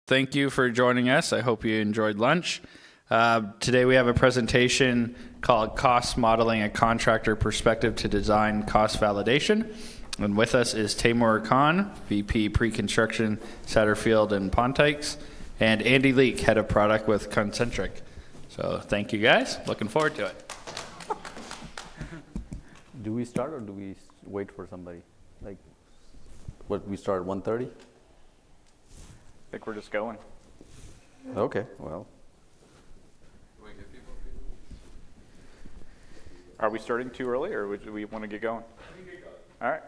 Thank you for joining us. I hope you enjoyed lunch. Today we have a presentation called Cost Modeling a Contractor Perspective to Design Cost Validation. And with us is Taimoor Khan, VP Preconstruction, Satterfield and Pontykes, and Andy Leek, Head of Product with Contractor. So thank you guys. Looking forward to it. Do we start or do we wait for somebody? Like, what, we start at 1:30? I think we're just going. Okay, well. Are we starting too early, or do we want to get going? All right.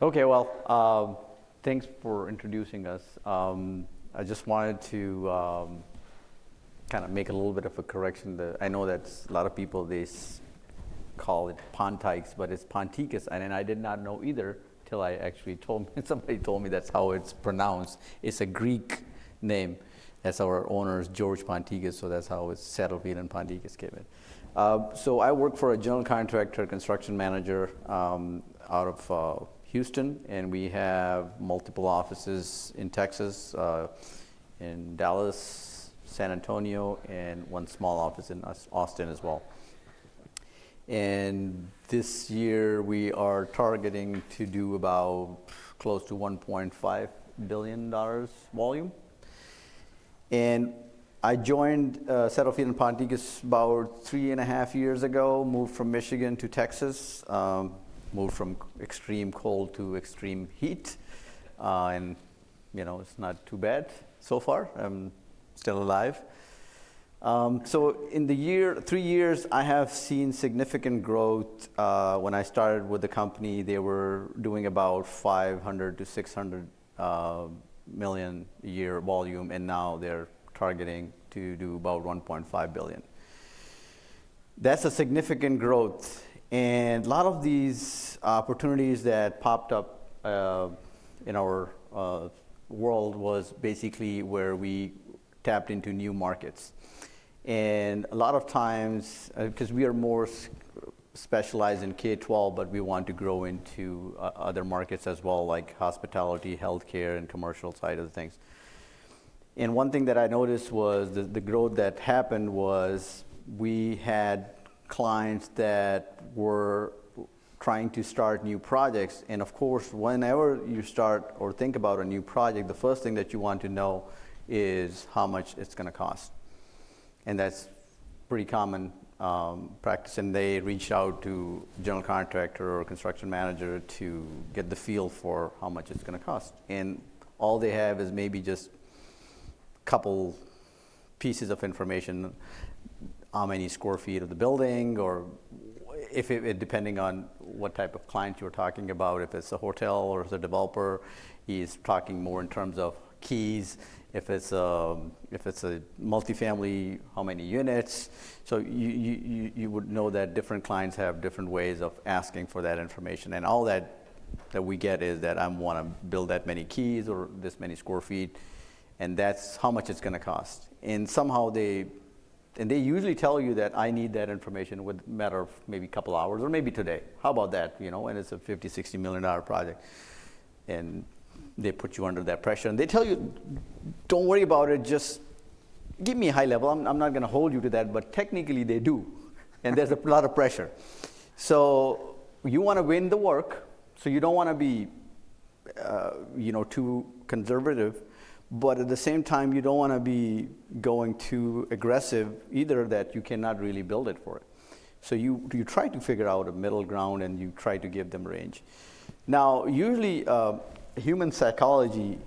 Okay, well, thanks for introducing us. I just wanted to kind of make a little bit of a correction. I know that a lot of people, they call it Pontykes, but it's Pontykes, and I did not know either till I actually somebody told me that's how it's pronounced. It's a Greek name. That's our owner's George Pontykes, so that's how it's Satterfield and Pontykes came in. So I work for a general contractor, construction manager out of Houston, and we have multiple offices in Texas, in Dallas, San Antonio, and one small office in Austin as well. And this year we are targeting to do about close to $1.5 billion volume. And I joined Satterfield and Pontykes about 3.5 years ago, moved from Michigan to Texas, moved from extreme cold to extreme heat. And it's not too bad so far. I'm still alive. So in the 3 years, I have seen significant growth. When I started with the company, they were doing about 500 to 600 million a year volume, and now they're targeting to do about 1.5 billion. That's a significant growth, and a lot of these opportunities that popped up in our world was basically where we tapped into new markets. And a lot of times, because we are more specialized in K-12, but we want to grow into other markets as well, like hospitality, healthcare, and commercial side of the things. And one thing that I noticed was the growth that happened was we had clients that were trying to start new projects. And of course, whenever you start or think about a new project, the first thing that you want to know is how much it's going to cost. And that's pretty common practice. And they reach out to general contractor or construction manager to get the feel for how much it's going to cost. And all they have is maybe just couple pieces of information, how many square feet of the building, or if it depending on what type of client you're talking about. If it's a hotel or it's a developer, he's talking more in terms of keys. If it's a multifamily, how many units? So you would know that different clients have different ways of asking for that information, and all that we get is that I want to build that many keys or this many square feet. And that's how much it's going to cost. And somehow they usually tell you that I need that information within a matter of maybe a couple hours or maybe today. How about that? And it's a $50, $60 million project. And they put you under that pressure. And they tell you, don't worry about it, just give me a high level. I'm not going to hold you to that, but technically they do. And there's a lot of pressure. So you want to win the work, so you don't want to be too conservative. But at the same time, you don't want to be going too aggressive either, that you cannot really build it for it. So you try to figure out a middle ground, and you try to give them range. Now, usually human psychology,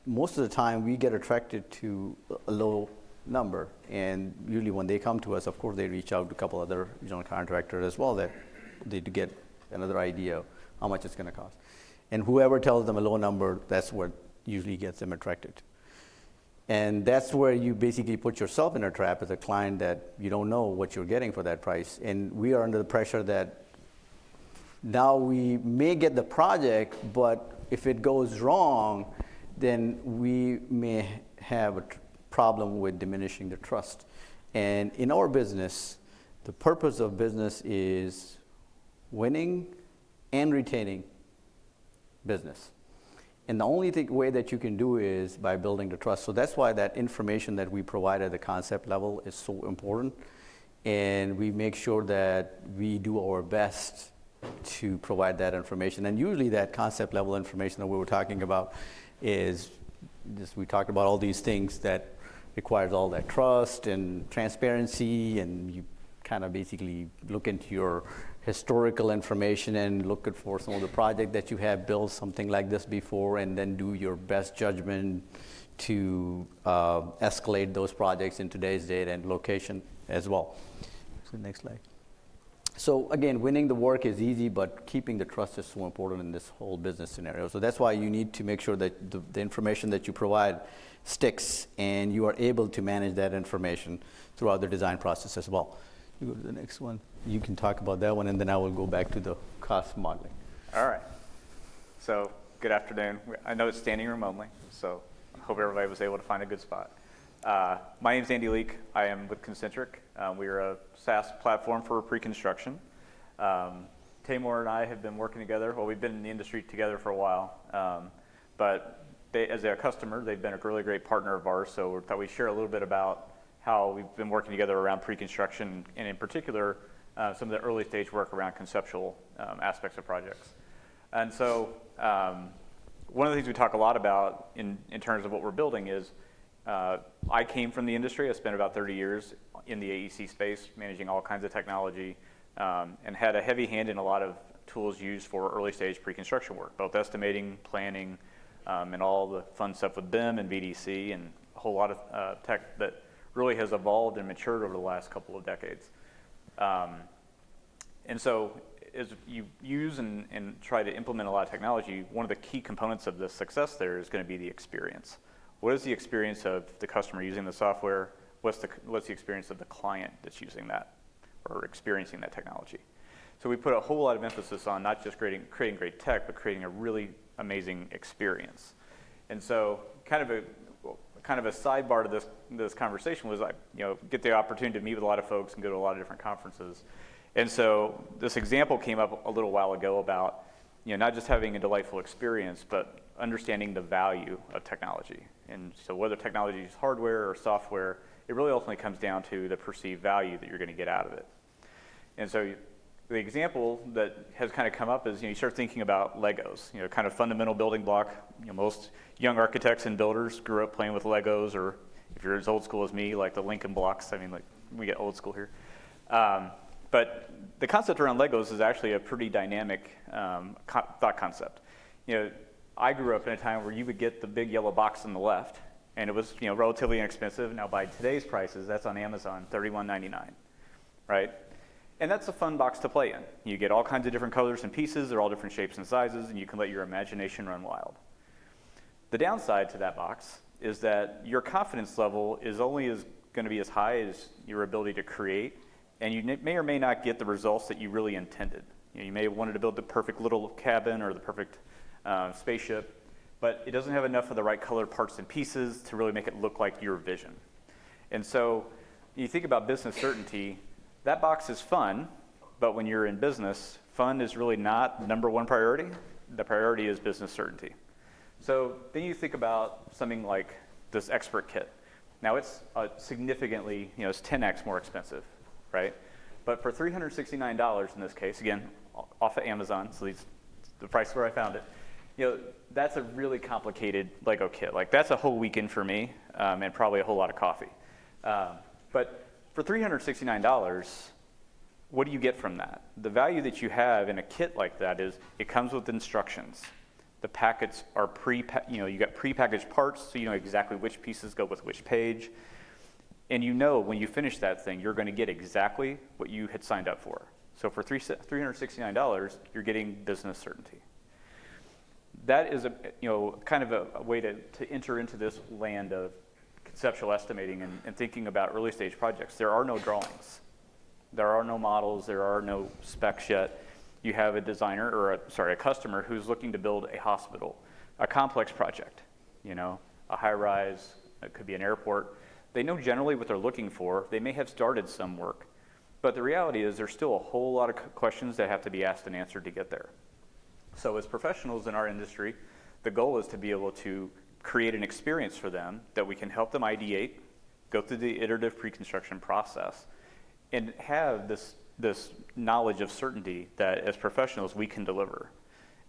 most of the time we get attracted to a low number. And usually when they come to us, of course, they reach out to a couple other general contractors as well, that they get another idea of how much it's going to cost. And whoever tells them a low number, that's what usually gets them attracted. And that's where you basically put yourself in a trap as a client, that you don't know what you're getting for that price. And we are under the pressure that now we may get the project, but if it goes wrong, then we may have a problem with diminishing the trust. And in our business, the purpose of business is winning and retaining business. And the only way that you can do is by building the trust. So that's why that information that we provide at the concept level is so important. And we make sure that we do our best to provide that information. And usually that concept level information that we were talking about is just, we talked about all these things that requires all that trust and transparency, and you kind of basically look into your historical information and look for some of the project that you have built something like this before, and then do your best judgment to escalate those projects in today's date and location as well. So next slide. So again, winning the work is easy, but keeping the trust is so important in this whole business scenario. So that's why you need to make sure that the information that you provide sticks, and you are able to manage that information throughout the design process as well. You go to the next one. You can talk about that one, and then I will go back to the cost modeling. All right. So good afternoon. I know it's standing room only, so I hope everybody was able to find a good spot. My name is Andy Leek. I am with Concentric. We are a SaaS platform for pre-construction. Taimoor and I have been working together. Well, we've been in the industry together for a while, but as a customer, they've been a really great partner of ours. So we thought we'd share a little bit about how we've been working together around pre-construction, and in particular, some of the early stage work around conceptual aspects of projects. And so one of the things we talk a lot about in terms of what we're building is, I came from the industry. I spent about 30 years in the AEC space, managing all kinds of technology, and had a heavy hand in a lot of tools used for early stage pre-construction work, both estimating, planning, and all the fun stuff with BIM and VDC, and a whole lot of tech that really has evolved and matured over the last couple of decades. And so as you use and try to implement a lot of technology, one of the key components of the success there is going to be the experience. What is the experience of the customer using the software? What's the experience of the client that's using that or experiencing that technology? So we put a whole lot of emphasis on not just creating great tech, but creating a really amazing experience. And so kind of a sidebar to this conversation was, I get the opportunity to meet with a lot of folks and go to a lot of different conferences. And so this example came up a little while ago about not just having a delightful experience, but understanding the value of technology. And so whether technology is hardware or software, it really ultimately comes down to the perceived value that you're going to get out of it. And so the example that has kind of come up is, you start thinking about Legos, kind of fundamental building block. Most young architects and builders grew up playing with Legos, or if you're as old school as me, like the Lincoln blocks. I mean, like, we get old school here. But the concept around Legos is actually a pretty dynamic thought concept. I grew up in a time where you would get the big yellow box on the left, and it was relatively inexpensive. Now by today's prices, that's on Amazon, $31.99, right? And that's a fun box to play in. You get all kinds of different colors and pieces. They're all different shapes and sizes, and you can let your imagination run wild. The downside to that box is that your confidence level is only going to be as high as your ability to create, and you may or may not get the results that you really intended. You may have wanted to build the perfect little cabin or the perfect spaceship, but it doesn't have enough of the right colored parts and pieces to really make it look like your vision. And so you think about business certainty, that box is fun, but when you're in business, fun is really not the number one priority. The priority is business certainty. So then you think about something like this expert kit. Now it's significantly, it's 10x more expensive, right? But for $369 in this case, again, off of Amazon, so the price where I found it, that's a really complicated Lego kit. Like, that's a whole weekend for me, and probably a whole lot of coffee. But for $369, what do you get from that? The value that you have in a kit like that is it comes with instructions. The packets are you got prepackaged parts, so you know exactly which pieces go with which page. And when you finish that thing, you're going to get exactly what you had signed up for. So for $369, you're getting business certainty. That is kind of a way to enter into this land of conceptual estimating and thinking about early stage projects. There are no drawings. There are no models. There are no specs yet. You have a designer or a customer who's looking to build a hospital, a complex project, a high rise, it could be an airport. They know generally what they're looking for. They may have started some work, but the reality is there's still a whole lot of questions that have to be asked and answered to get there. So as professionals in our industry, The goal is to be able to create an experience for them that we can help them ideate, go through the iterative pre-construction process, and have this knowledge of certainty that as professionals we can deliver.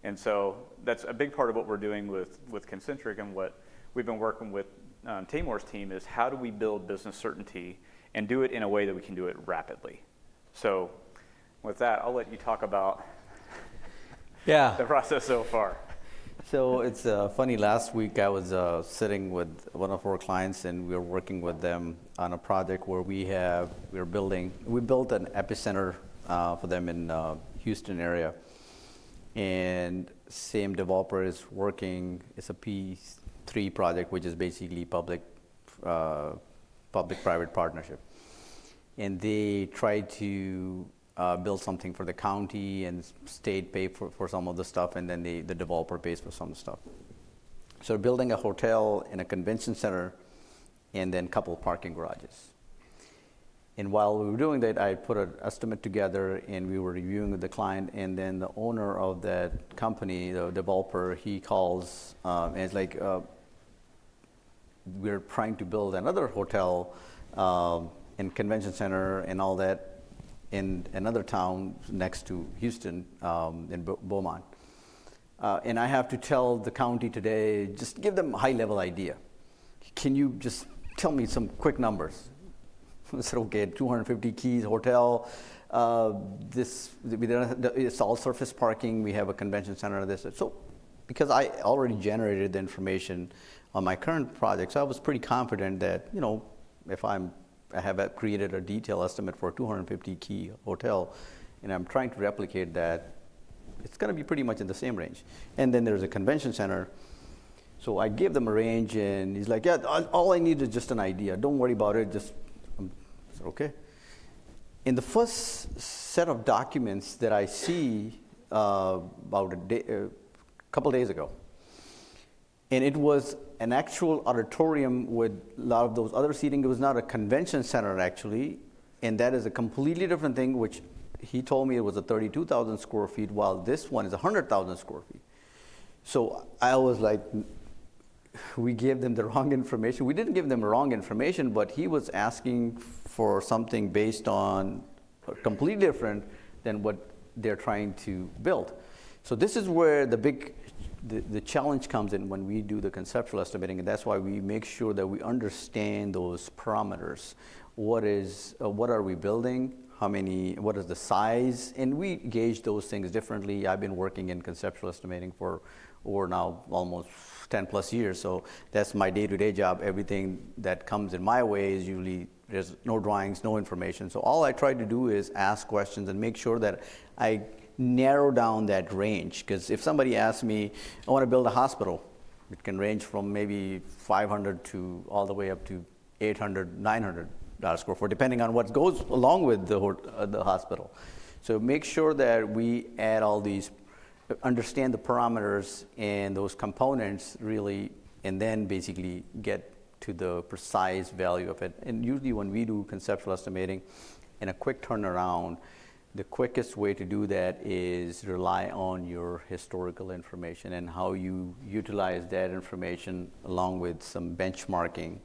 And so that's a big part of what we're doing with Concentric, and what we've been working with Taimoor's team is how do we build business certainty and do it in a way that we can do it rapidly. So with that, I'll let you talk about the process so far. So it's funny, last week I was sitting with one of our clients, and we were working with them on a project where we built an epicenter for them in Houston area. And same developer is working, it's a P3 project, which is basically public-private partnership. And they tried to build something for the county, and state pay for some of the stuff, and then the developer pays for some stuff. So building a hotel and a convention center, and then a couple of parking garages. And while we were doing that, I put an estimate together, and we were reviewing with the client, and then the owner of that company, the developer, he calls, and it's like, we're trying to build another hotel and convention center and all that in another town next to Houston, in Beaumont. And I have to tell the county today, just give them a high-level idea. Can you just tell me some quick numbers? I said, okay, 250 keys hotel, it's all surface parking, we have a convention center, this. So, because I already generated the information on my current project, so I was pretty confident that, if I have created a detailed estimate for a 250 key hotel, and I'm trying to replicate that, it's going to be pretty much in the same range. And then there's a convention center. So I gave them a range, and he's like, yeah, all I need is just an idea. Don't worry about it. I said, okay. In the first set of documents that I see about a couple days ago, and it was an actual auditorium with a lot of those other seating. It was not a convention center, actually, and that is a completely different thing, which he told me it was a 32,000 square feet, while this one is 100,000 square feet. So I was like, we gave them the wrong information. We didn't give them the wrong information, but he was asking for something based on completely different than what they're trying to build. So this is where the challenge comes in when we do the conceptual estimating, and that's why we make sure that we understand those parameters. What are we building? What is the size? And we gauge those things differently. I've been working in conceptual estimating for over now almost 10 plus years, so that's my day-to-day job. Everything that comes in my way is usually, there's no drawings, no information. So all I try to do is ask questions and make sure that I narrow down that range, because if somebody asks me, I want to build a hospital, it can range from maybe 500 to all the way up to 800, 900 square foot, depending on what goes along with the hospital. So make sure that we add all these, understand the parameters and those components really, and then basically get to the precise value of it. And usually when we do conceptual estimating in a quick turnaround, the quickest way to do that is rely on your historical information and how you utilize that information along with some benchmarking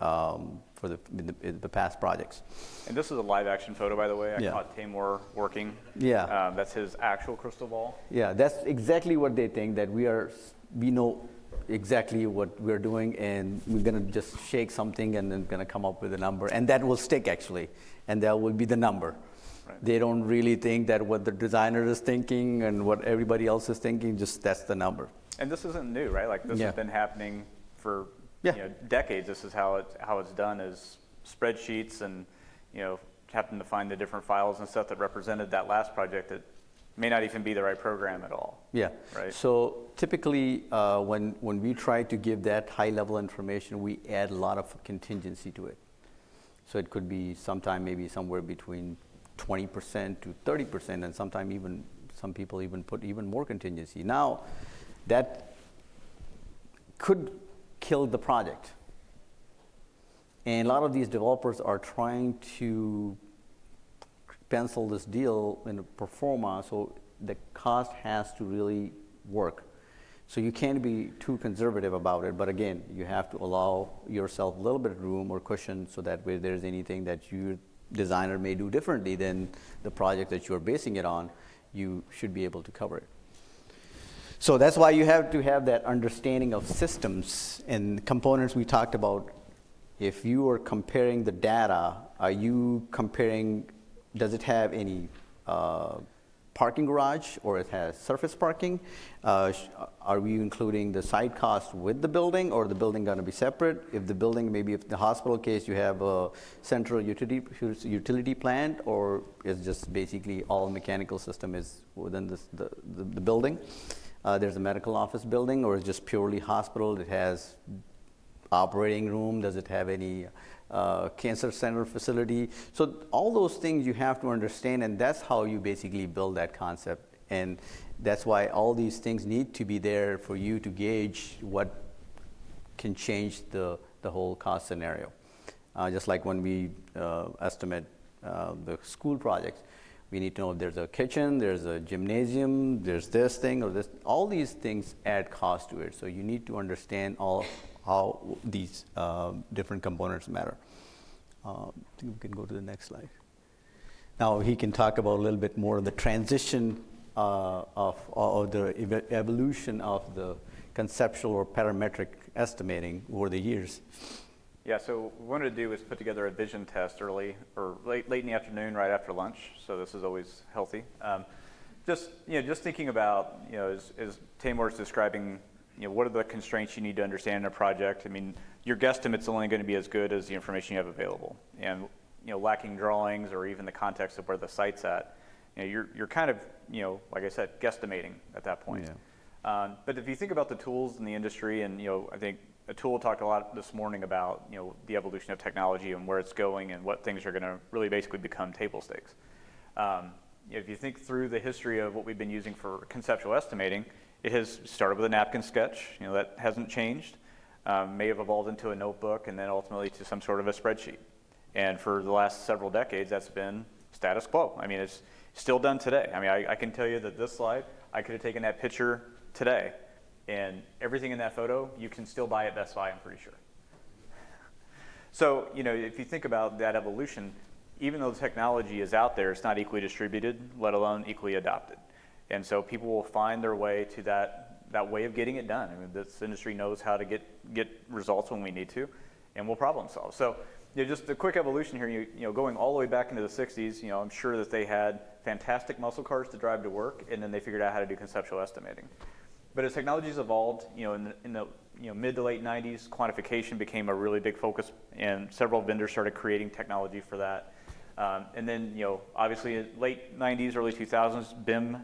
for the past projects. And this is a live action photo, by the way. I Yeah. caught Taimoor working. Yeah. That's his actual crystal ball. Yeah, that's exactly what they think, that we know exactly what we're doing, and we're going to just shake something and then going to come up with a number, and that will stick actually, and that will be the number. Right. They don't really think that what the designer is thinking and what everybody else is thinking, just that's the number. And this isn't new, right? Like this has been happening for decades. This is how it's done, is spreadsheets and having to find the different files and stuff that represented that last project that may not even be the right program at all. Yeah. Right. So typically, when we try to give that high level information, we add a lot of contingency to it. So it could be maybe somewhere between 20% to 30%, and sometimes even some people even put even more contingency. Now, that could kill the project. And a lot of these developers are trying to pencil this deal in a pro forma, so the cost has to really work. So you can't be too conservative about it, but again, you have to allow yourself a little bit of room or cushion so that if there's anything that your designer may do differently than the project that you're basing it on, you should be able to cover it. So that's why you have to have that understanding of systems and components we talked about. If you are comparing the data, are you comparing, does it have any parking garage, or it has surface parking? Are we including the site cost with the building, or the building going to be separate? If the building, maybe if the hospital case, you have a central utility plant, or is just basically all mechanical system is within the building? There's a medical office building, or is just purely hospital? It has operating room. Does it have any cancer center facility? So all those things you have to understand, and that's how you basically build that concept. And that's why all these things need to be there for you to gauge what can change the whole cost scenario. Just like when we estimate the school projects, we need to know if there's a kitchen, there's a gymnasium, there's this thing or this. All these things add cost to it. So you need to understand how these different components matter. I think we can go to the next slide. Now he can talk about a little bit more of the transition of the evolution of the conceptual or parametric estimating over the years. Yeah, so what we wanted to do was put together a vision test early or late in the afternoon, right after lunch. So this is always healthy. Just thinking about, as Taimoor's describing, what are the constraints you need to understand in a project? I mean, your guesstimate's only going to be as good as the information you have available. And, lacking drawings or even the context of where the site's at, you're kind of, like I said, guesstimating at that point. Yeah. But if you think about the tools in the industry, and, I think Atul talked a lot this morning about, the evolution of technology and where it's going and what things are going to really basically become table stakes. If you think through the history of what we've been using for conceptual estimating, it has started with a napkin sketch, that hasn't changed, may have evolved into a notebook and then ultimately to some sort of a spreadsheet. And for the last several decades, that's been status quo. I mean, it's still done today. I mean, I can tell you that this slide, I could have taken that picture today, and everything in that photo, you can still buy at Best Buy, I'm pretty sure. So, if you think about that evolution, even though the technology is out there, it's not equally distributed, let alone equally adopted. And so people will find their way to that way of getting it done. I mean, this industry knows how to get results when we need to, and we'll problem solve. So, just a quick evolution here, going all the way back into the 60s, I'm sure that they had fantastic muscle cars to drive to work, and then they figured out how to do conceptual estimating. But as technologies evolved, in the mid to late 90s, quantification became a really big focus, and several vendors started creating technology for that. And then, obviously, in late 90s, early 2000s, BIM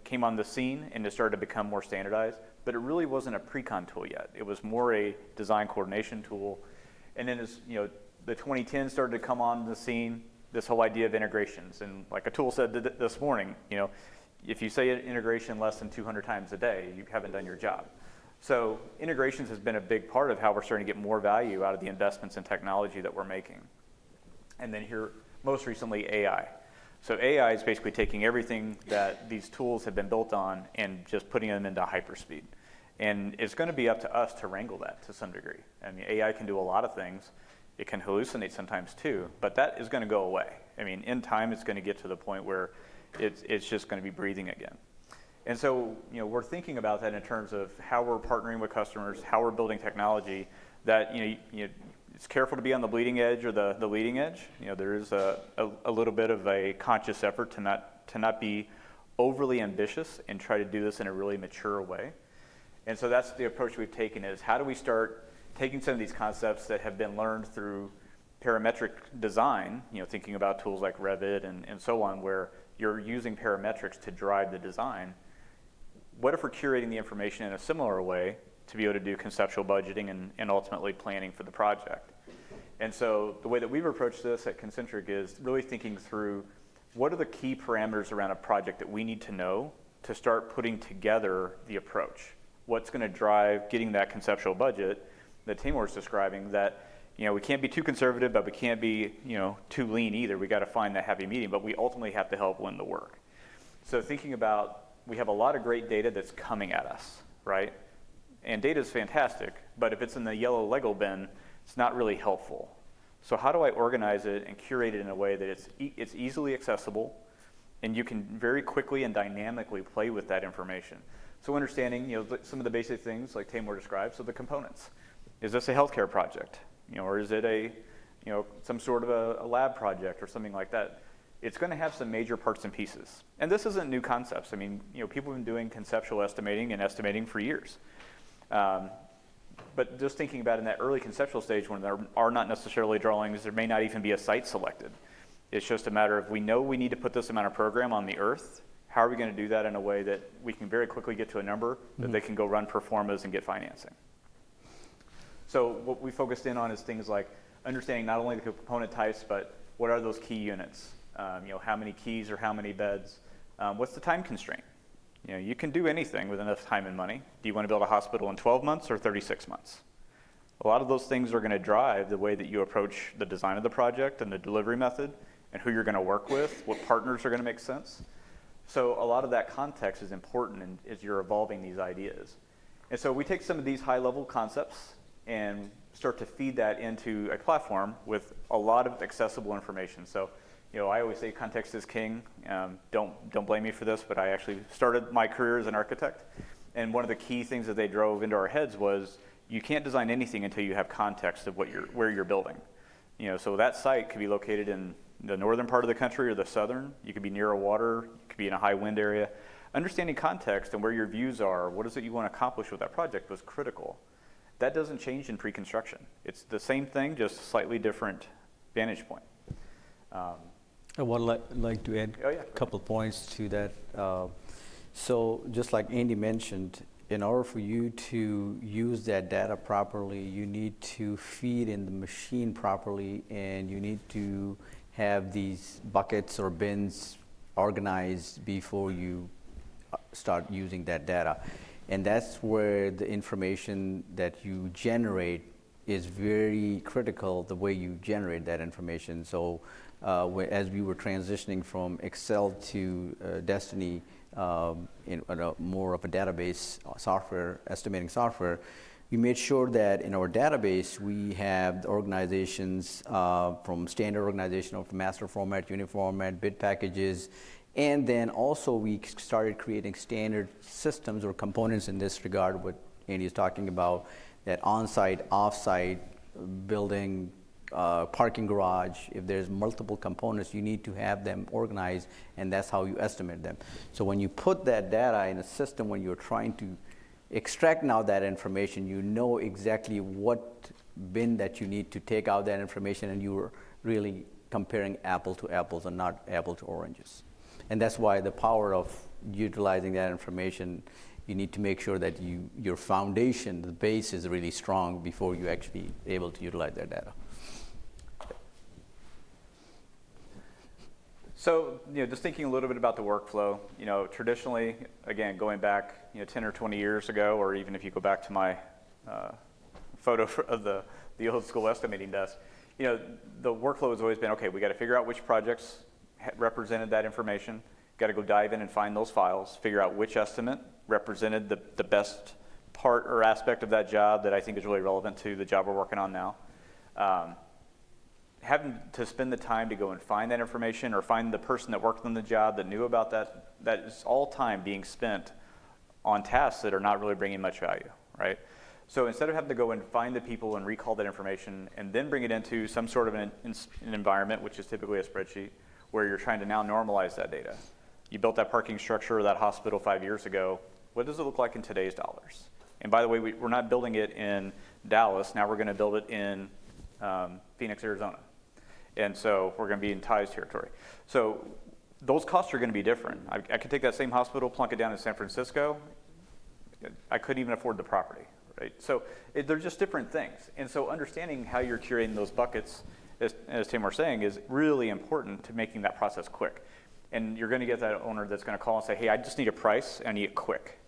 came on the scene, and it started to become more standardized. But it really wasn't a pre-con tool yet. It was more a design coordination tool. And then as the 2010s started to come on the scene, this whole idea of integrations. And like Atul said this morning, if you say integration less than 200 times a day, you haven't done your job. So integrations has been a big part of how we're starting to get more value out of the investments in technology that we're making. And then here, most recently, AI. So AI is basically taking everything that these tools have been built on and just putting them into hyperspeed. And it's going to be up to us to wrangle that to some degree. I mean, AI can do a lot of things. It can hallucinate sometimes too, but that is going to go away. I mean, in time, it's going to get to the point where it's just going to be breathing again. And so, we're thinking about that in terms of how we're partnering with customers, how we're building technology that, it's careful to be on the bleeding edge or the leading edge. There is a little bit of a conscious effort to not be overly ambitious and try to do this in a really mature way. And so that's the approach we've taken, is how do we start taking some of these concepts that have been learned through parametric design, thinking about tools like Revit and so on, where you're using parametrics to drive the design. What if we're curating the information in a similar way to be able to do conceptual budgeting and ultimately planning for the project? And so the way that we've approached this at Concentric is really thinking through what are the key parameters around a project that we need to know to start putting together the approach. What's going to drive getting that conceptual budget that Taimoor's describing, that we can't be too conservative, but we can't be too lean either. We got to find that happy medium, but we ultimately have to help win the work. So thinking about, we have a lot of great data that's coming at us right? And data is fantastic, but if it's in the yellow Lego bin, it's not really helpful. So how do I organize it and curate it in a way that it's easily accessible, and you can very quickly and dynamically play with that information? So understanding, some of the basic things like Taimoor described. So the components: is this a healthcare project, or is it some sort of a lab project or something like that? It's going to have some major parts and pieces. And this isn't new concepts. I mean, people have been doing conceptual estimating and estimating for years. But just thinking about in that early conceptual stage when there are not necessarily drawings, there may not even be a site selected. It's just a matter of, we know we need to put this amount of program on the earth. How are we going to do that in a way that we can very quickly get to a number that they can go run performas and get financing? So what we focused in on is things like understanding not only the component types, but what are those key units? How many keys or how many beds? What's the time constraint? You can do anything with enough time and money. Do you want to build a hospital in 12 months or 36 months? A lot of those things are going to drive the way that you approach the design of the project and the delivery method and who you're going to work with, what partners are going to make sense. So a lot of that context is important as you're evolving these ideas. And so we take some of these high-level concepts and start to feed that into a platform with a lot of accessible information. So I always say context is king. Don't blame me for this, but I actually started my career as an architect. And one of the key things that they drove into our heads was you can't design anything until you have context of where you're building. So that site could be located in the northern part of the country or the southern. You could be near a water. You could be in a high wind area. Understanding context and where your views are, what is it you want to accomplish with that project was critical. That doesn't change in pre-construction. It's the same thing, just slightly different vantage point. I would like to add a couple points to that. So just like Andy mentioned, in order for you to use that data properly, you need to feed in the machine properly, and you need to have these buckets or bins organized before you start using that data. And that's where the information that you generate is very critical, the way you generate that information. So as we were transitioning from Excel to Destiny in more of a database software, estimating software, we made sure that in our database we have the organizations from standard organization of master format, unit format, bid packages, and then also we started creating standard systems or components in this regard, what Andy is talking about, that on-site, off-site, building, parking garage. If there's multiple components, you need to have them organized, and that's how you estimate them. So when you put that data in a system, when you're trying to extract now that information, you know exactly what bin that you need to take out that information, and you're really comparing apple to apples and not apple to oranges. And that's why the power of utilizing that information, you need to make sure that your foundation, the base, is really strong before you actually able to utilize that data. So, just thinking a little bit about the workflow, traditionally, again, going back, 10 or 20 years ago, or even if you go back to my photo of the old school estimating desk, the workflow has always been, okay, we got to figure out which projects represented that information, got to go dive in and find those files, figure out which estimate represented the best part or aspect of that job that I think is really relevant to the job we're working on now. Having to spend the time to go and find that information or find the person that worked on the job that knew about that is all time being spent on tasks that are not really bringing much value, right? So instead of having to go and find the people and recall that information and then bring it into some sort of an environment, which is typically a spreadsheet, where you're trying to now normalize that data. You built that parking structure or that hospital 5 years ago. What does it look like in today's dollars? And by the way, we're not building it in Dallas. Now we're going to build it in Phoenix, Arizona. And so we're going to be in Ty's territory. So those costs are going to be different. I could take that same hospital, plunk it down in San Francisco. I couldn't even afford the property, right? So they're just different things. And so understanding how you're curating those buckets, as Taimoor was saying, is really important to making that process quick. And you're going to get that owner that's going to call and say, hey, I just need a price and I need it quick.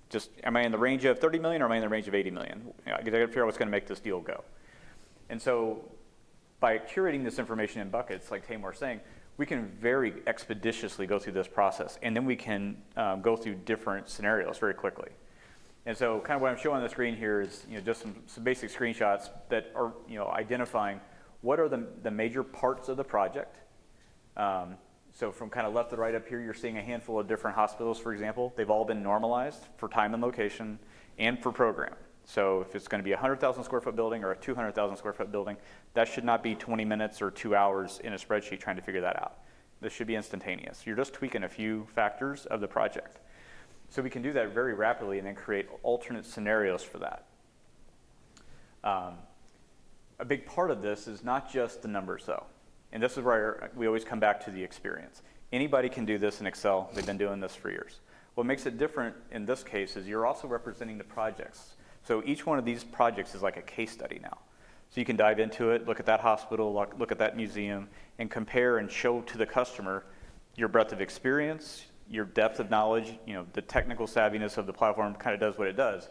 Just, am I in the range of 30 million or am I in the range of 80 million? I got to figure out what's going to make this deal go. And so by curating this information in buckets, like Taimoor was saying, we can very expeditiously go through this process, and then we can go through different scenarios very quickly. And so kind of what I'm showing on the screen here is, just some basic screenshots that are, identifying what are the major parts of the project. So from kind of left to right up here, you're seeing a handful of different hospitals, for example. They've all been normalized for time and location and for program. So if it's going to be a 100,000 square foot building or a 200,000 square foot building, that should not be 20 minutes or 2 hours in a spreadsheet trying to figure that out. This should be instantaneous. You're just tweaking a few factors of the project. So we can do that very rapidly and then create alternate scenarios for that. A big part of this is not just the numbers though. And this is where we always come back to the experience. Anybody can do this in Excel. They've been doing this for years. What makes it different in this case is you're also representing the projects. So each one of these projects is like a case study now. So you can dive into it, look at that hospital, look at that museum, and compare and show to the customer your breadth of experience, your depth of knowledge, the technical savviness of the platform kind of does what it does.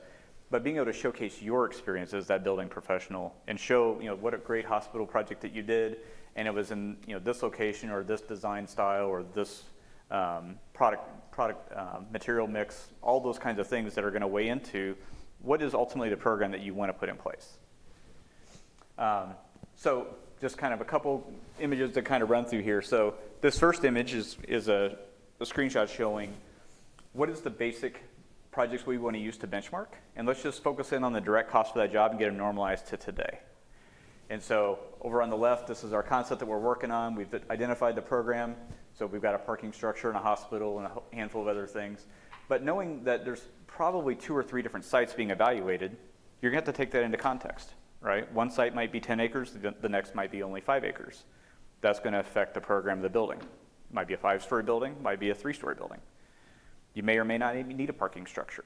But being able to showcase your experience as that building professional and show, what a great hospital project that you did, and it was in, this location or this design style or this product material mix, all those kinds of things that are going to weigh into what is ultimately the program that you want to put in place. So just kind of a couple images to kind of run through here. So this first image is a screenshot showing what is the basic projects we want to use to benchmark, and let's just focus in on the direct cost for that job and get them normalized to today. And so over on the left, this is our concept that we're working on. We've identified the program. So we've got a parking structure and a hospital and a handful of other things. But knowing that there's probably 2 or 3 different sites being evaluated, you're going to have to take that into context, right? One site might be 10 acres, the next might be only 5 acres. That's going to affect the program of the building. It might be a 5-story building, might be a 3-story building. You may or may not even need a parking structure.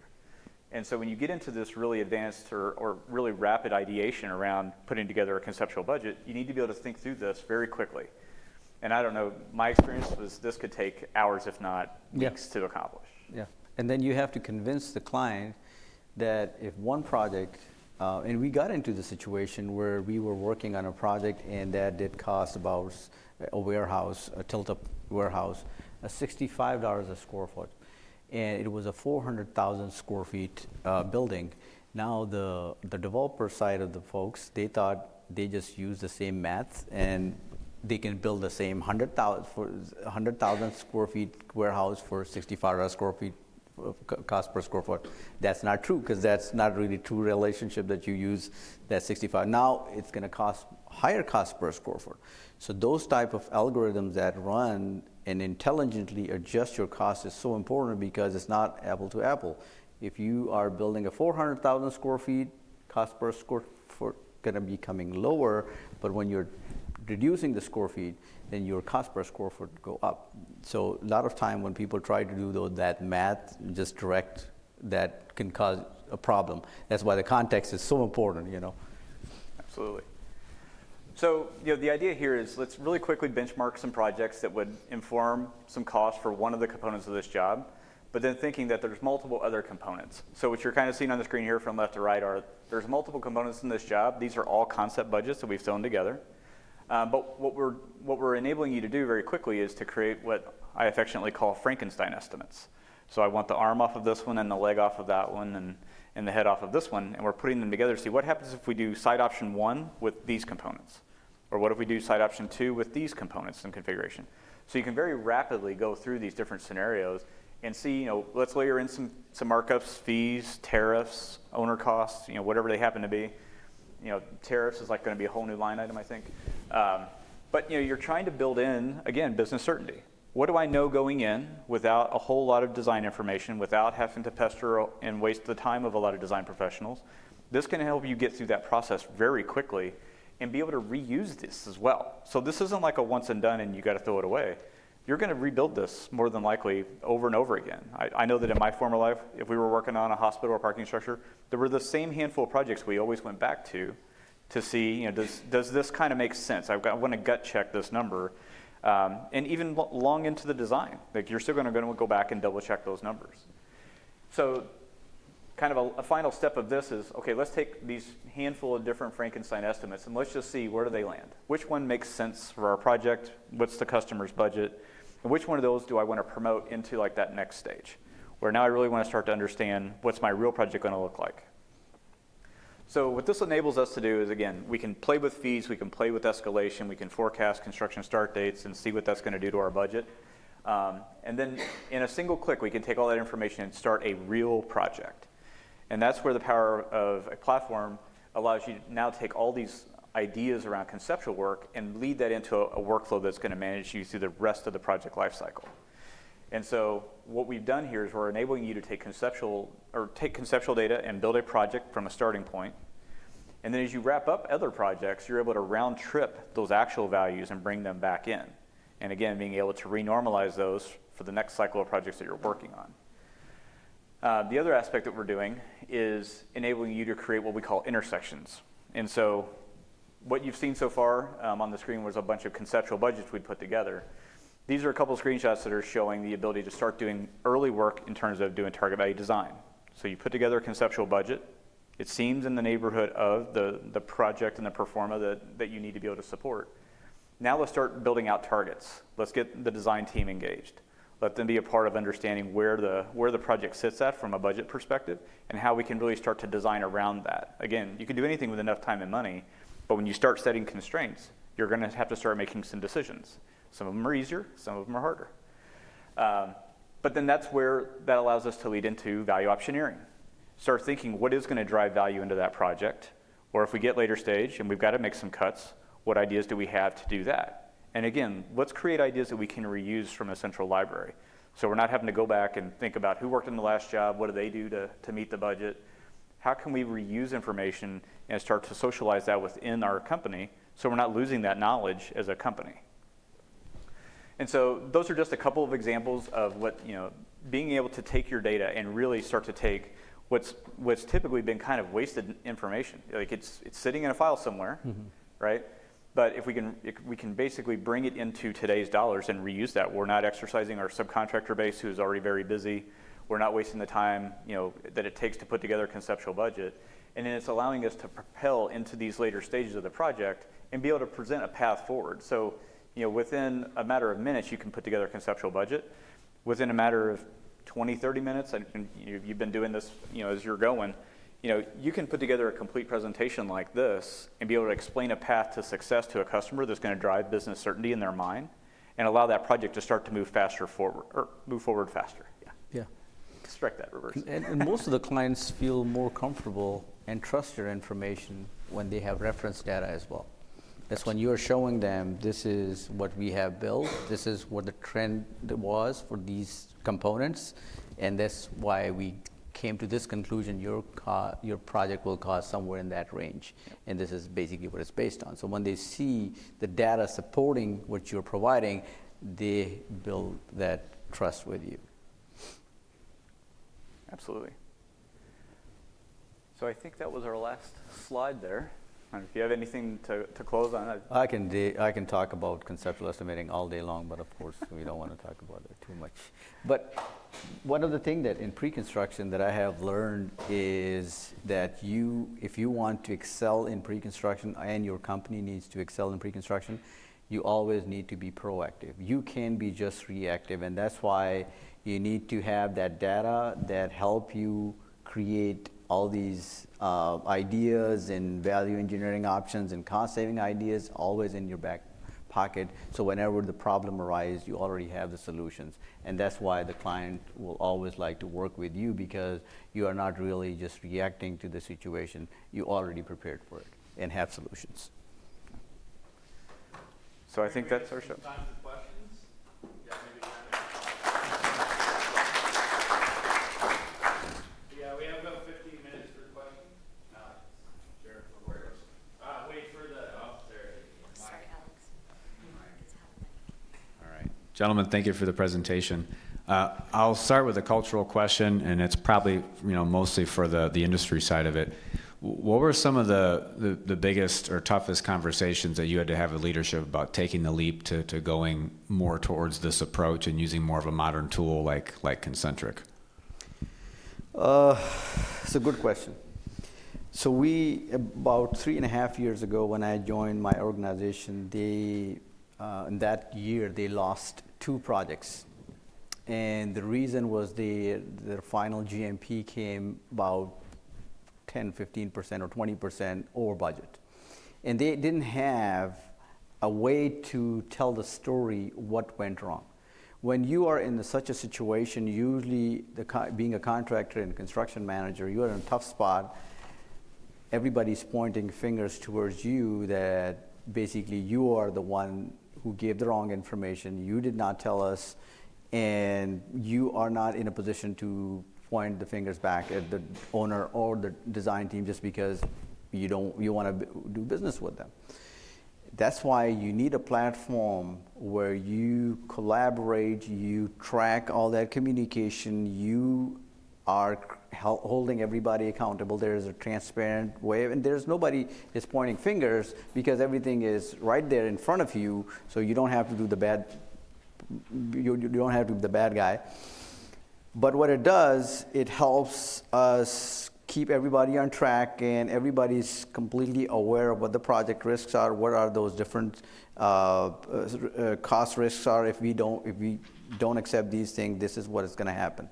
And so when you get into this really advanced or really rapid ideation around putting together a conceptual budget, you need to be able to think through this very quickly. And I don't know, my experience was this could take hours, if not weeks, to accomplish. Yeah, and then you have to convince the client that if one project, and we got into the situation where we were working on a project and that did cost about a warehouse, a tilt-up warehouse, $65 a square foot. And it was a 400,000 square feet building. Now the developer side of the folks, they thought they just use the same math and they can build the same 100,000 square feet warehouse for $65 square feet cost per square foot. That's not true, because that's not really true relationship that you use that 65. Now it's going to cost higher cost per square foot. So those type of algorithms that run and intelligently adjust your cost is so important, because it's not apple to apple. If you are building a 400,000 square feet, cost per square foot going to be coming lower, but when you're reducing the square feet, then your cost per square foot go up. So a lot of time when people try to do that math, just direct, that can cause a problem. That's why the context is so important, Absolutely. So, the idea here is let's really quickly benchmark some projects that would inform some cost for one of the components of this job, but then thinking that there's multiple other components. So what you're kind of seeing on the screen here from left to right are there's multiple components in this job. These are all concept budgets that we've thrown together. But what we're enabling you to do very quickly is to create what I affectionately call Frankenstein estimates. So I want the arm off of this one and the leg off of that one and the head off of this one, and we're putting them together to see what happens if we do site option 1 with these components, or what if we do site option 2 with these components and configuration. So you can very rapidly go through these different scenarios and see, let's layer in some markups, fees, tariffs, owner costs, whatever they happen to be. Tariffs is like going to be a whole new line item, I think. But you're trying to build in, again, business certainty. What do I know going in without a whole lot of design information, without having to pester and waste the time of a lot of design professionals? This can help you get through that process very quickly and be able to reuse this as well. So this isn't like a once and done and you got to throw it away. You're going to rebuild this more than likely over and over again. I know that in my former life, if we were working on a hospital or parking structure, there were the same handful of projects we always went back to see, does this kind of make sense? I want to gut check this number. And even long into the design, like you're still going to go back and double check those numbers. So kind of a final step of this is, okay, let's take these handful of different Frankenstein estimates and let's just see where do they land. Which one makes sense for our project? What's the customer's budget? And which one of those do I want to promote into like that next stage? where now I really want to start to understand what's my real project going to look like. So what this enables us to do is, again, we can play with fees, we can play with escalation, we can forecast construction start dates and see what that's going to do to our budget. And then in a single click, we can take all that information and start a real project. And that's where the power of a platform allows you to now take all these ideas around conceptual work and lead that into a workflow that's going to manage you through the rest of the project lifecycle. And so what we've done here is we're enabling you to take conceptual data and build a project from a starting point. And then as you wrap up other projects, you're able to round trip those actual values and bring them back in. And again, being able to renormalize those for the next cycle of projects that you're working on. The other aspect that we're doing is enabling you to create what we call intersections. And so what you've seen so far on the screen was a bunch of conceptual budgets we put together. These are a couple of screenshots that are showing the ability to start doing early work in terms of doing target value design. So you put together a conceptual budget. It seems in the neighborhood of the project and the pro forma that you need to be able to support. Now let's start building out targets. Let's get the design team engaged. Let them be a part of understanding where the project sits at from a budget perspective and how we can really start to design around that. Again, you can do anything with enough time and money, but when you start setting constraints, you're going to have to start making some decisions. Some of them are easier, some of them are harder. But then that's where that allows us to lead into value optioneering. Start thinking what is going to drive value into that project, or if we get later stage and we've got to make some cuts, what ideas do we have to do that? And again, let's create ideas that we can reuse from a central library. So we're not having to go back and think about who worked in the last job, what do they do to meet the budget? How can we reuse information and start to socialize that within our company so we're not losing that knowledge as a company? And so those are just a couple of examples of what, being able to take your data and really start to take what's typically been kind of wasted information. Like it's sitting in a file somewhere, right? But if we can basically bring it into today's dollars and reuse that, we're not exercising our subcontractor base who's already very busy. We're not wasting the time, that it takes to put together a conceptual budget. And then it's allowing us to propel into these later stages of the project and be able to present a path forward. So, within a matter of minutes, you can put together a conceptual budget. Within a matter of 20, 30 minutes, and you've been doing this, as you're going, you can put together a complete presentation like this and be able to explain a path to success to a customer that's going to drive business certainty in their mind and allow that project to start to move forward faster. Yeah. Strike that, reverse. And most of the clients feel more comfortable and trust your information when they have reference data as well. That's when you're showing them, this is what we have built, this is what the trend was for these components, and that's why we came to this conclusion, your project will cost somewhere in that range. And this is basically what it's based on. So when they see the data supporting what you're providing, they build that trust with you. Absolutely. So I think that was our last slide there. If you have anything to close on, I can talk about conceptual estimating all day long, but of course we don't want to talk about it too much. But one of the things that in pre-construction that I have learned is that if you want to excel in pre-construction and your company needs to excel in pre-construction, you always need to be proactive. You can't be just reactive, and that's why you need to have that data that help you create all these ideas and value engineering options and cost saving ideas always in your back pocket. So whenever the problem arises, you already have the solutions. And that's why the client will always like to work with you, because you are not really just reacting to the situation. You already prepared for it and have solutions. So I think that's our show. Time for questions? Yeah, maybe. Yeah, we have about 15 minutes for questions. Sure, no worries. Wait for the there. Sorry, Alex. All right. Gentlemen, thank you for the presentation. I'll start with a cultural question, and it's probably mostly for the industry side of it. What were some of the biggest or toughest conversations that you had to have with leadership about taking the leap to going more towards this approach and using more of a modern tool like Concentric? It's a good question. So about 3.5 years ago when I joined my organization, in that year they lost 2 projects. And the reason was their final GMP came about 10, 15% or 20% over budget. And they didn't have a way to tell the story what went wrong. When you are in such a situation, usually being a contractor and construction manager, you are in a tough spot. Everybody's pointing fingers towards you that basically you are the one who gave the wrong information, you did not tell us, and you are not in a position to point the fingers back at the owner or the design team just because you want to do business with them. That's why you need a platform where you collaborate, you track all that communication, you are holding everybody accountable. There is a transparent way, and there's nobody is pointing fingers because everything is right there in front of you, so you don't have to do the bad. You don't have to be the bad guy. But what it does, it helps us keep everybody on track, and everybody's completely aware of what the project risks are, what are those different cost risks are. If we don't accept these things, this is what is going to happen.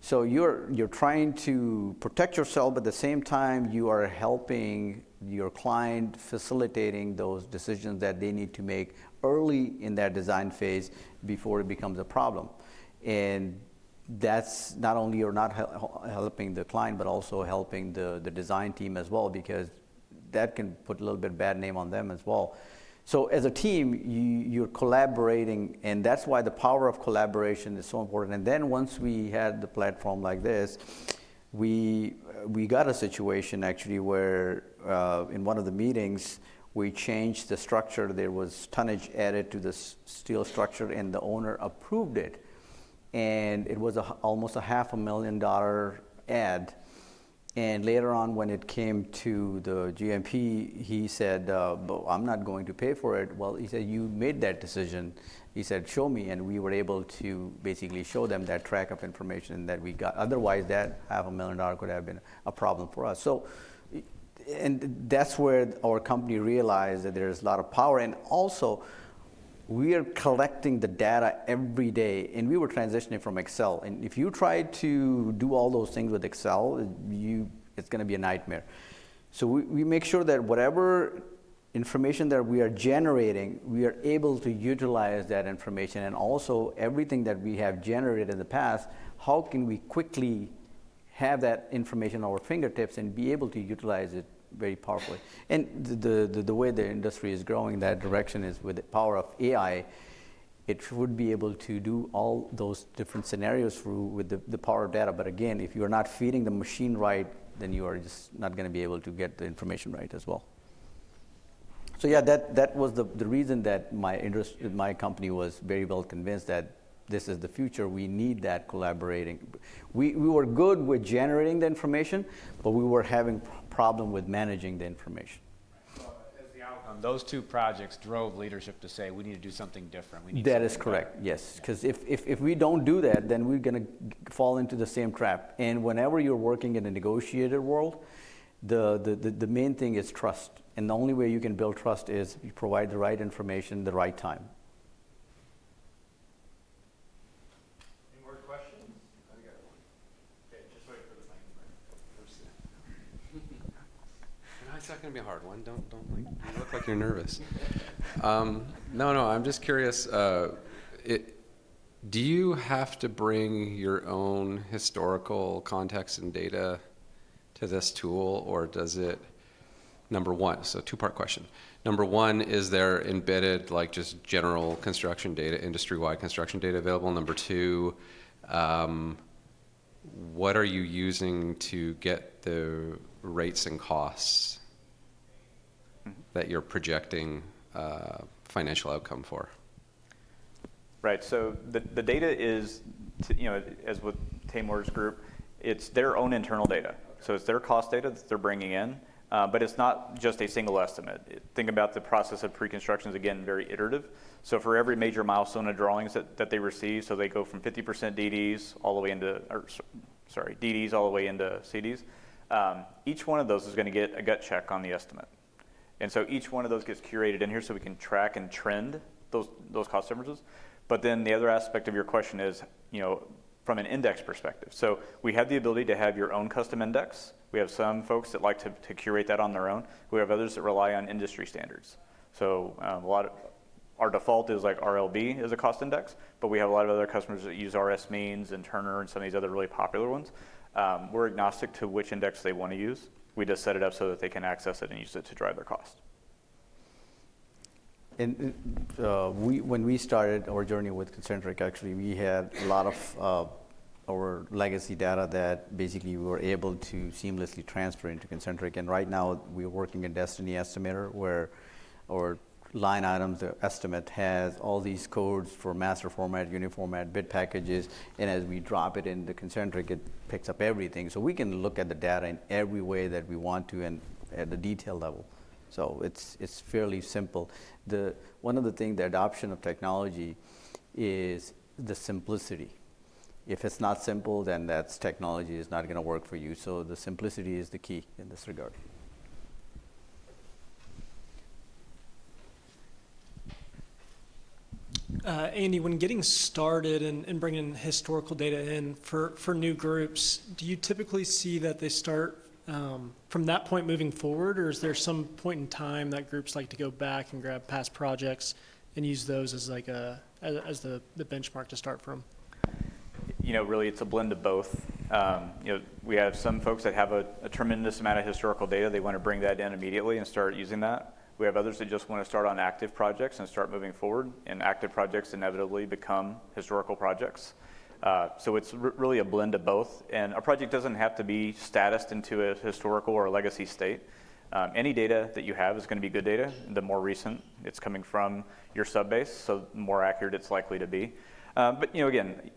So you're trying to protect yourself, but at the same time you are helping your client, facilitating those decisions that they need to make early in that design phase before it becomes a problem. And that's not only you're not helping the client, but also helping the design team as well, because that can put a little bit bad name on them as well. So as a team, you're collaborating, and that's why the power of collaboration is so important. And then once we had the platform like this, we got a situation actually where in one of the meetings, we changed the structure. There was tonnage added to the steel structure, and the owner approved it. And it was almost a $500,000 add. And later on, when it came to the GMP, he said, I'm not going to pay for it. Well, he said, you made that decision. He said, show me. And we were able to basically show them that track of information that we got. Otherwise, that $500,000 could have been a problem for us. So, and that's where our company realized that there's a lot of power. And also, we are collecting the data every day, and we were transitioning from Excel. And if you try to do all those things with Excel, it's going to be a nightmare. So we make sure that whatever information that we are generating, we are able to utilize that information. And also everything that we have generated in the past, how can we quickly have that information at our fingertips and be able to utilize it very powerfully. And the way the industry is growing that direction is with the power of AI, it would be able to do all those different scenarios through with the power of data. But again, if you're not feeding the machine right, then you are just not going to be able to get the information right as well. So yeah, that was the reason that my company was very well convinced that this is the future. We need that collaborating. We were good with generating the information, but we were having problem with managing the information. Well, as the outcome, those two projects drove leadership to say we need to do something different. That is correct, yes. Because if we don't do that, then we're going to fall into the same trap. And whenever you're working in a negotiated world, the main thing is trust. And the only way you can build trust is you provide the right information, the right time. It's not going to be a hard one. Don't you look like you're nervous. No, I'm just curious. Do you have to bring your own historical context and data to this tool, or does it, number one, so two-part question. Number one, is there embedded like just general construction data, industry-wide construction data available? Number two, what are you using to get the rates and costs that you're projecting financial outcome for? Right, so the data is, as with Taimoor's group, it's their own internal data. So it's their cost data that they're bringing in, but it's not just a single estimate. Think about the process of pre-construction is, again, very iterative. So for every major milestone of drawings that they receive, so they go from 50% DDs all the way into, DDs all the way into CDs, each one of those is going to get a gut check on the estimate. And so each one of those gets curated in here so we can track and trend those cost differences. But then the other aspect of your question is, from an index perspective. So we have the ability to have your own custom index. We have some folks that like to curate that on their own. We have others that rely on industry standards. So our default is like RLB as a cost index, but we have a lot of other customers that use RS Means and Turner and some of these other really popular ones. We're agnostic to which index they want to use. We just set it up so that they can access it and use it to drive their cost. And when we started our journey with Concentric, actually, we had a lot of our legacy data that basically we were able to seamlessly transfer into Concentric. And right now, we're working in Destiny Estimator, where our line items, the estimate has all these codes for master format, uniformat, bid packages, and as we drop it in the Concentric, it picks up everything. So we can look at the data in every way that we want to and at the detail level. So it's fairly simple. One of the things, the adoption of technology is the simplicity. If it's not simple, then that's technology is not going to work for you. So the simplicity is the key in this regard. Andy, when getting started and bringing historical data in for new groups, do you typically see that they start from that point moving forward, or is there some point in time that groups like to go back and grab past projects and use those as like as the benchmark to start from? Really, it's a blend of both. We have some folks that have a tremendous amount of historical data. They want to bring that in immediately and start using that. We have others that just want to start on active projects and start moving forward, and active projects inevitably become historical projects. So it's really a blend of both, and a project doesn't have to be statused into a historical or a legacy state. Any data that you have is going to be good data. The more recent it's coming from your subbase, so the more accurate it's likely to be. But again,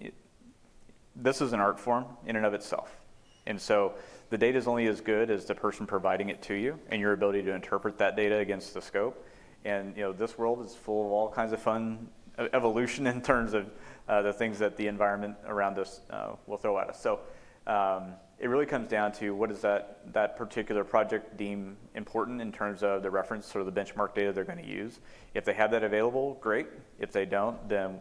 this is an art form in and of itself, and so the data is only as good as the person providing it to you and your ability to interpret that data against the scope. And this world is full of all kinds of fun evolution in terms of the things that the environment around us will throw at us. So it really comes down to what does that particular project deem important in terms of the reference or the benchmark data they're going to use. If they have that available, great. If they don't, then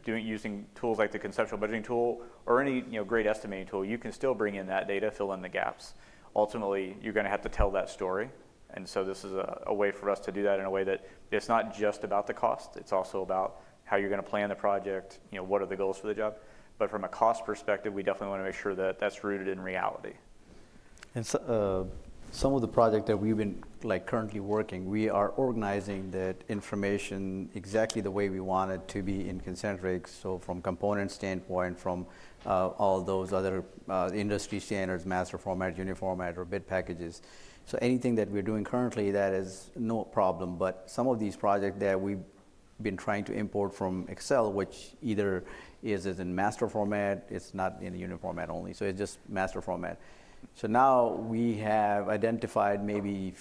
using tools like the conceptual budgeting tool or any great estimating tool, you can still bring in that data, fill in the gaps. Ultimately, you're going to have to tell that story. And so this is a way for us to do that in a way that it's not just about the cost. It's also about how you're going to plan the project, what are the goals for the job. But from a cost perspective, we definitely want to make sure that that's rooted in reality. And so, some of the projects that we've been currently working, we are organizing that information exactly the way we want it to be in Concentric. So from component standpoint, from all those other industry standards, master format, uniformat, or bid packages. So anything that we're doing currently, that is no problem. But some of these projects that we've been trying to import from Excel, which either is in master format, it's not in uniformat only, so it's just master format. So now we have identified maybe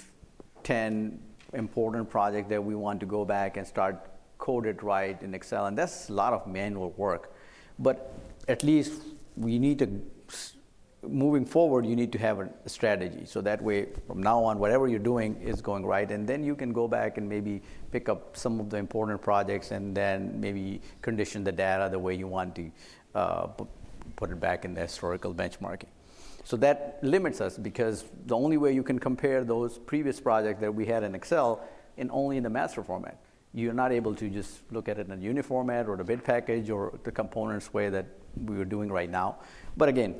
10 important projects that we want to go back and start code it right in Excel, and that's a lot of manual work. But at least we need to, moving forward, you need to have a strategy. So that way, from now on, whatever you're doing is going right, and then you can go back and maybe pick up some of the important projects and then maybe condition the data the way you want to put it back in the historical benchmarking. So that limits us, because the only way you can compare those previous projects that we had in Excel only in the master format. You're not able to just look at it in a uniformat or the bid package or the components way that we are doing right now. But again,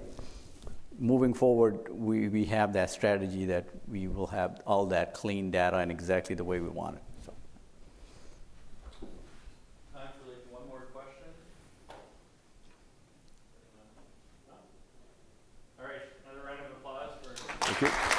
moving forward, we have that strategy that we will have all that clean data and exactly the way we want it. So. Time for one more question. All right, another round of applause for. Thank you.